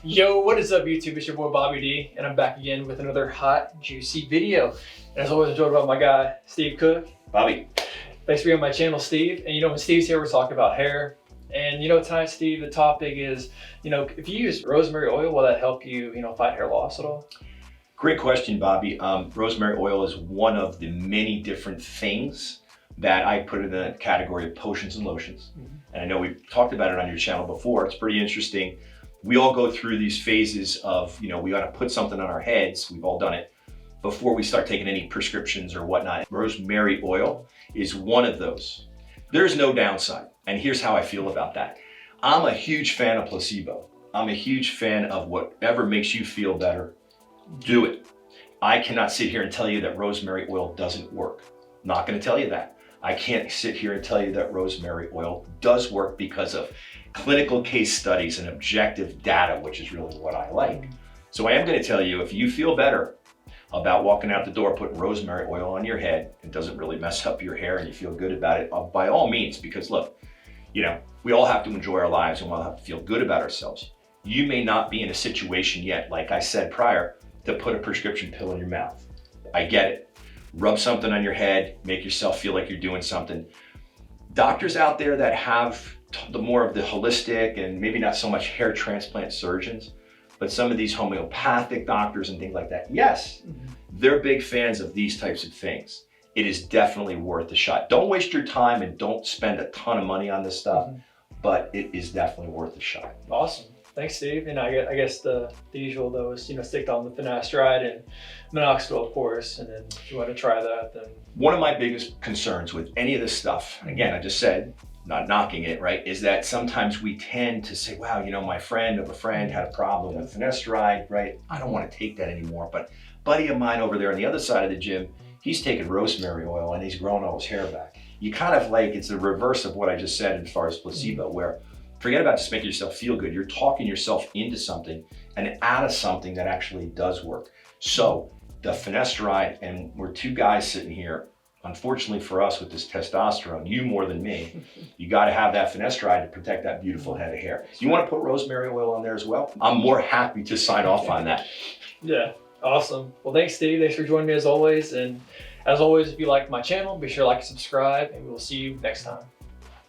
Yo, what is up YouTube? It's your boy Bobby D, and I'm back again with another hot, juicy video. And as always, I'm joined by my guy, Steve Cook. Bobby. Thanks for being on my channel, Steve. And when Steve's here, we're talking about hair. And tonight, Steve, the topic is, if you use rosemary oil, will that help you, fight hair loss at all? Great question, Bobby. Rosemary oil is one of the many different things that I put in the category of potions and lotions. And I know we've talked about it on your channel before. It's pretty interesting. We all go through these phases of, we got to put something on our heads. We've all done it before we start taking any prescriptions or whatnot. Rosemary oil is one of those. There's no downside. And here's how I feel about that. I'm a huge fan of placebo. I'm a huge fan of whatever makes you feel better, do it. I cannot sit here and tell you that rosemary oil doesn't work. I'm not going to tell you that. I can't sit here and tell you that rosemary oil does work because of clinical case studies and objective data, which is really what I like. So I am going to tell you, if you feel better about walking out the door, putting rosemary oil on your head, it doesn't really mess up your hair and you feel good about it, by all means, because look, we all have to enjoy our lives and we all have to feel good about ourselves. You may not be in a situation yet, like I said prior, to put a prescription pill in your mouth. I get it. Rub something on your head, make yourself feel like you're doing something. Doctors out there that have the more of the holistic and maybe not so much hair transplant surgeons, but some of these homeopathic doctors and things like that, yes, they're big fans of these types of things. It is definitely worth the shot. Don't waste your time and don't spend a ton of money on this stuff, but it is definitely worth a shot. Awesome. Thanks, Steve. And I guess the usual though is, stick on the finasteride and minoxidil, of course. And then if you want to try that, then. One of my biggest concerns with any of this stuff, again, I just said, not knocking it, right, is that sometimes we tend to say, wow, my friend of a friend had a problem with finasteride, right? I don't want to take that anymore. But a buddy of mine over there on the other side of the gym, he's taking rosemary oil and he's growing all his hair back. You kind of it's the reverse of what I just said as far as placebo, where forget about just making yourself feel good. You're talking yourself into something and out of something that actually does work. So the finasteride, and we're two guys sitting here, unfortunately for us with this testosterone, you more than me, you got to have that finasteride to protect that beautiful head of hair. You want to put rosemary oil on there as well? I'm more happy to sign off on that. Yeah, awesome. Well, thanks, Steve. Thanks for joining me as always. And as always, if you like my channel, be sure to like and subscribe, and we'll see you next time.